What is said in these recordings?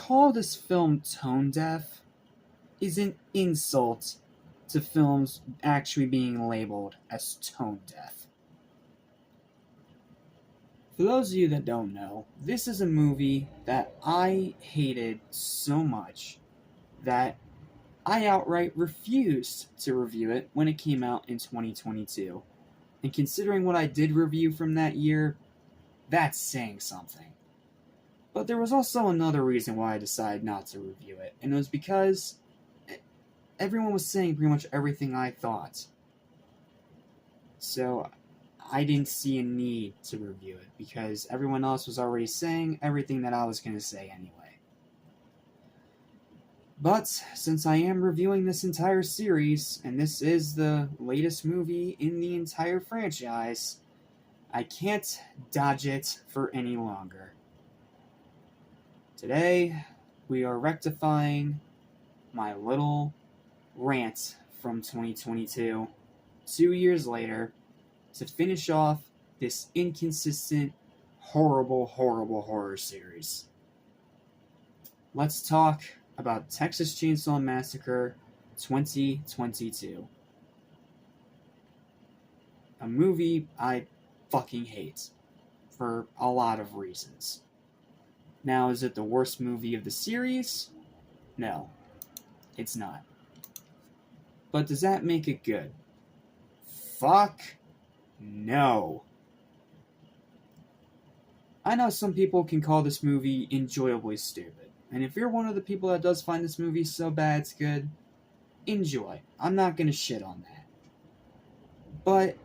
call this film tone deaf is an insult to films actually being labeled as tone deaf. For those of you that don't know, this is a movie that I hated so much that I outright refused to review it when it came out in 2022. And considering what I did review from that year, that's saying something. But there was also another reason why I decided not to review it, and it was because everyone was saying pretty much everything I thought. So I didn't see a need to review it, because everyone else was already saying everything that I was going to say anyway. But since I am reviewing this entire series, and this is the latest movie in the entire franchise, I can't dodge it for any longer. Today, we are rectifying my little rant from 2022, 2 years later, to finish off this inconsistent, horrible horror series. Let's talk about Texas Chainsaw Massacre 2022. A movie I fucking hate, for a lot of reasons. Now, is it the worst movie of the series? No, it's not. But does that make it good? Fuck no. I know some people can call this movie enjoyably stupid, and if you're one of the people that does find this movie so bad it's good, enjoy. I'm not gonna shit on that. But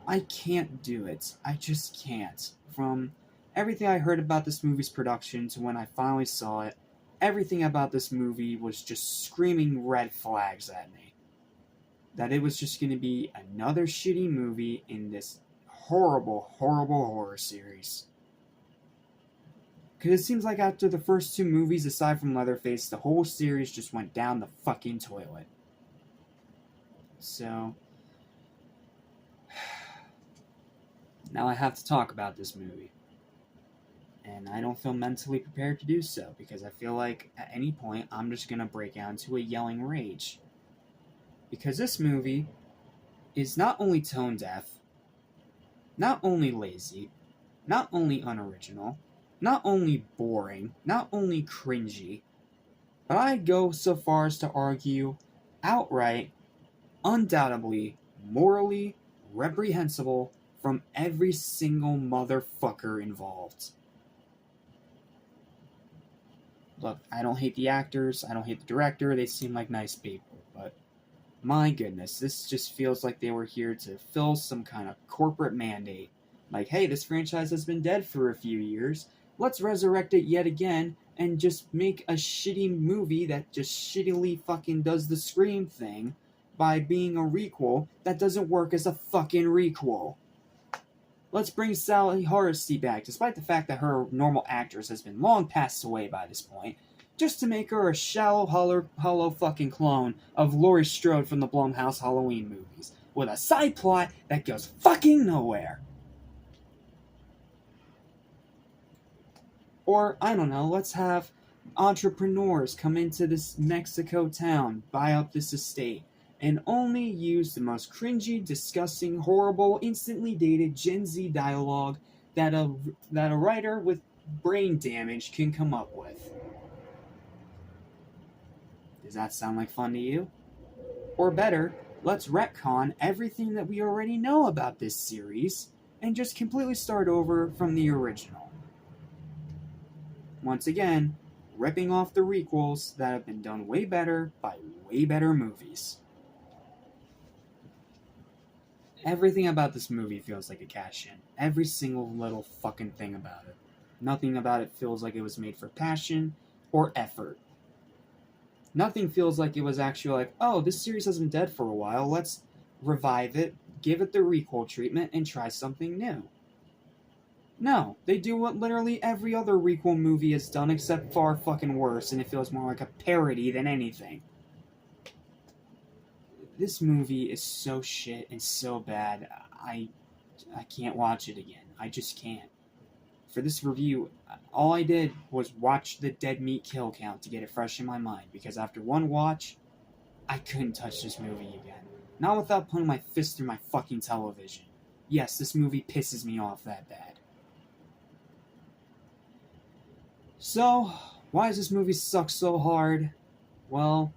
I can't do it. I just can't. From everything I heard about this movie's production to when I finally saw it, everything about this movie was just screaming red flags at me. That it was just going to be another shitty movie in this horrible horror series. Because it seems like after the first two movies, aside from Leatherface, the whole series just went down the fucking toilet. So now I have to talk about this movie. And I don't feel mentally prepared to do so, because I feel like at any point I'm just going to break out into a yelling rage. Because this movie is not only tone deaf, not only lazy, not only unoriginal, not only boring, not only cringy, but I go so far as to argue outright, undoubtedly, morally reprehensible from every single motherfucker involved. Look, I don't hate the actors, I don't hate the director, they seem like nice people, but my goodness, this just feels like they were here to fill some kind of corporate mandate. Like, hey, this franchise has been dead for a few years, let's resurrect it yet again and just make a shitty movie that just shittily fucking does the Scream thing by being a requel that doesn't work as a fucking requel. Let's bring Sally Hardesty back, despite the fact that her normal actress has been long passed away by this point, just to make her a shallow, hollow fucking clone of Laurie Strode from the Blumhouse Halloween movies, with a side plot that goes fucking nowhere. Or, I don't know, let's have entrepreneurs come into this Mexico town, buy up this estate, and only use the most cringy, disgusting, horrible, instantly dated Gen Z dialogue that a writer with brain damage can come up with. Does that sound like fun to you? Or better, let's retcon everything that we already know about this series and just completely start over from the original. Once again, ripping off the requels that have been done way better by way better movies. Everything about this movie feels like a cash-in. Every single little fucking thing about it. Nothing about it feels like it was made for passion or effort. Nothing feels like it was actually like, oh, this series has been dead for a while, let's revive it, give it the requel treatment, and try something new. No, they do what literally every other requel movie has done, except far fucking worse, and it feels more like a parody than anything. This movie is so shit and so bad, I can't watch it again. I just can't. for this review, all I did was watch the dead meat kill count to get it fresh in my mind, because after one watch, I couldn't touch this movie again. Not without putting my fist through my fucking television. Yes, this movie pisses me off that bad. So, why does this movie suck so hard? Well,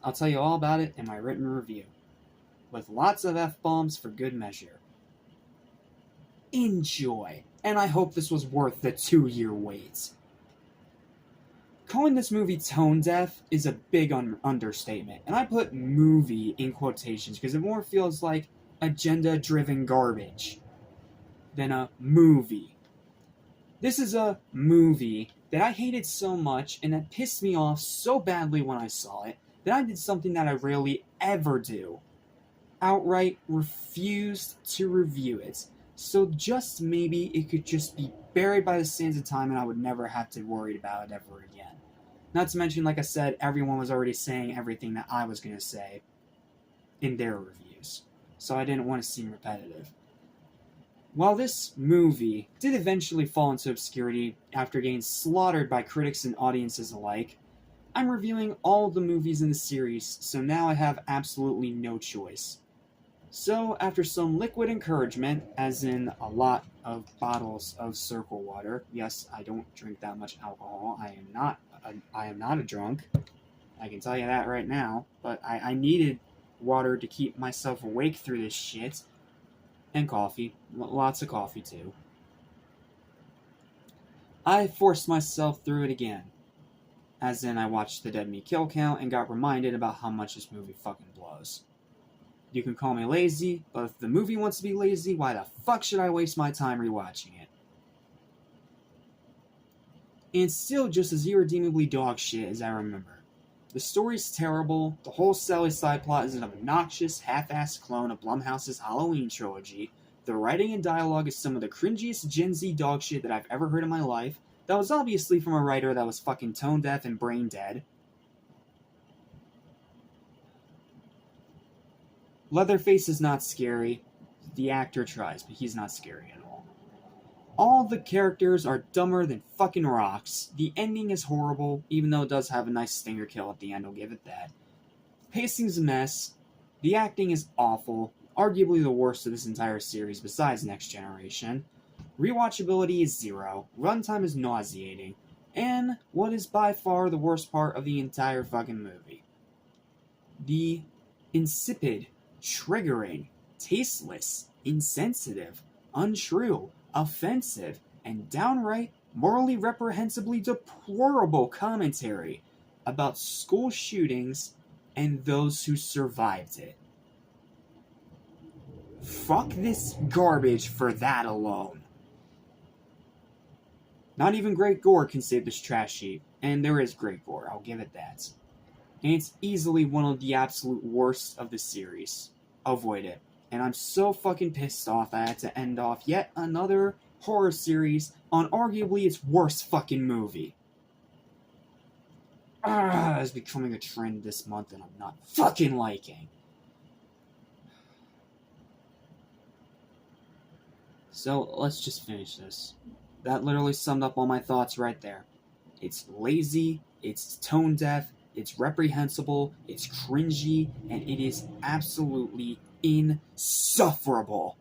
I'll tell you all about it in my written review, with lots of F-bombs for good measure. Enjoy, and I hope this was worth the 2-year wait. Calling this movie tone deaf is a big understatement, and I put movie in quotations because it more feels like agenda-driven garbage than a movie. This is a movie that I hated so much and that pissed me off so badly when I saw it that I did something that I rarely ever do. Outright refused to review it. So just maybe it could just be buried by the sands of time and I would never have to worry about it ever again. Not to mention, like I said, everyone was already saying everything that I was going to say in their reviews. So I didn't want to seem repetitive. While this movie did eventually fall into obscurity after getting slaughtered by critics and audiences alike, I'm reviewing all of the movies in the series, so now I have absolutely no choice. So, after some liquid encouragement, as in a lot of bottles of Circle Water, yes, I don't drink that much alcohol, I am not a drunk, I can tell you that right now, but I needed water to keep myself awake through this shit, and coffee, lots of coffee too. I forced myself through it again, as in I watched the dead meat kill count and got reminded about how much this movie fucking blows. You can call me lazy, but if the movie wants to be lazy, why the fuck should I waste my time rewatching it? And it's still just as irredeemably dog shit as I remember. The story's terrible, the whole Sally side plot is an obnoxious, half-assed clone of Blumhouse's Halloween trilogy, the writing and dialogue is some of the cringiest Gen Z dog shit that I've ever heard in my life, that was obviously from a writer that was fucking tone deaf and brain dead. Leatherface is not scary. The actor tries, but he's not scary at all. All the characters are dumber than fucking rocks. The ending is horrible, even though it does have a nice stinger kill at the end, I'll give it that. Pacing's a mess. The acting is awful, arguably the worst of this entire series besides Next Generation. Rewatchability is 0, runtime is nauseating, and what is by far the worst part of the entire fucking movie. The insipid, triggering, tasteless, insensitive, untrue, offensive, and downright morally reprehensibly deplorable commentary about school shootings and those who survived it. Fuck this garbage for that alone. Not even great gore can save this trash heap, and there is great gore, I'll give it that. And it's easily one of the absolute worst of the series. Avoid it. And I'm so fucking pissed off I had to end off yet another horror series on arguably its worst fucking movie. It's becoming a trend this month and I'm not fucking liking. So let's just finish this. That literally summed up all my thoughts right there. It's lazy, it's tone deaf, it's reprehensible, it's cringy, and it is absolutely insufferable.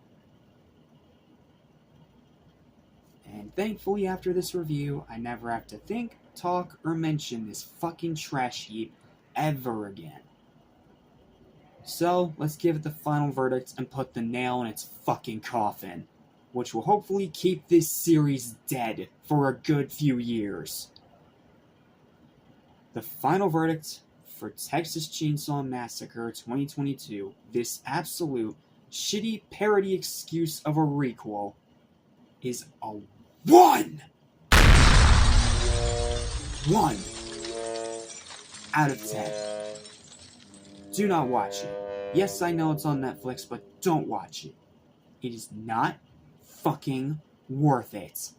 And thankfully after this review, I never have to think, talk, or mention this fucking trash heap ever again. So, let's give it the final verdict and put the nail in its fucking coffin, which will hopefully keep this series dead for a good few years. The final verdict for Texas Chainsaw Massacre 2022, this absolute shitty parody excuse of a Re-quel, is a 1! 1 out of 10. Do not watch it. Yes, I know it's on Netflix, but don't watch it. It is not fucking worth it.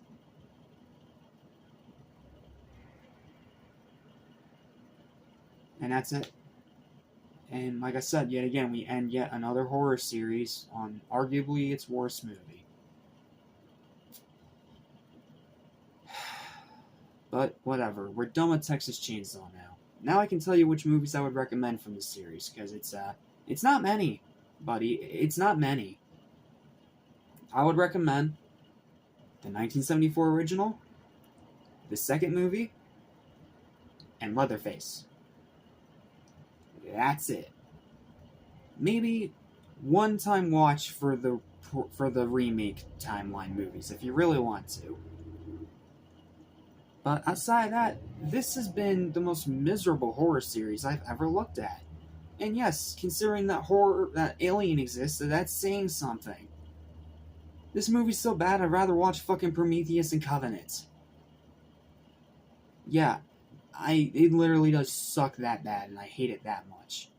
And that's it. And like I said, yet again, we end yet another horror series on arguably its worst movie. But whatever, we're done with Texas Chainsaw now. Now I can tell you which movies I would recommend from the series, because it's not many, buddy. It's not many. I would recommend the 1974 original, the second movie, and Leatherface. That's it. Maybe one-time watch for the remake timeline movies if you really want to. But outside of that, this has been the most miserable horror series I've ever looked at. And yes, considering that Alien exists, that's saying something. This movie's so bad I'd rather watch fucking Prometheus and Covenant. Yeah, it literally does suck that bad, and I hate it that much.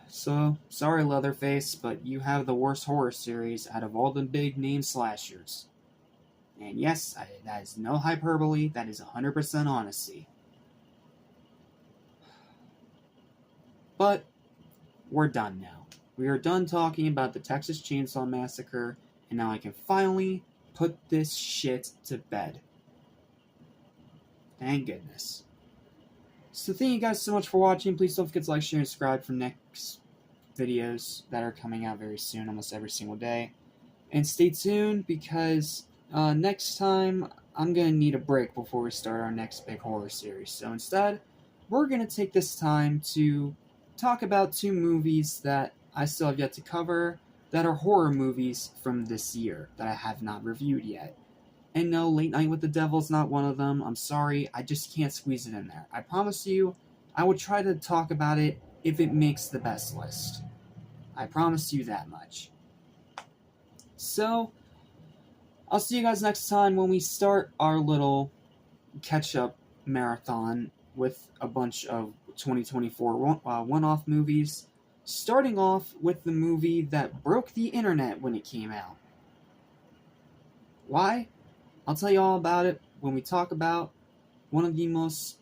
So, sorry Leatherface, but you have the worst horror series out of all the big name slashers. And yes, that is no hyperbole, that is 100% honesty. But, we're done now. We are done talking about the Texas Chainsaw Massacre, and now I can finally put this shit to bed. Thank goodness. So thank you guys so much for watching. Please don't forget to like, share, and subscribe for next videos that are coming out very soon, almost every single day. And stay tuned, because next time I'm going to need a break before we start our next big horror series. So instead, we're going to take this time to talk about 2 movies that I still have yet to cover that are horror movies from this year that I have not reviewed yet. And no, Late Night with the Devil's not one of them. I'm sorry, I just can't squeeze it in there. I promise you, I will try to talk about it if it makes the best list. I promise you that much. So, I'll see you guys next time when we start our little catch-up marathon with a bunch of 2024 one-off movies, starting off with the movie that broke the internet when it came out. Why? I'll tell you all about it when we talk about one of the most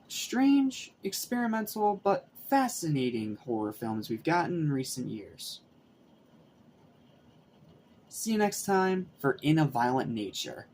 strange, experimental, but fascinating horror films we've gotten in recent years. See you next time for In a Violent Nature.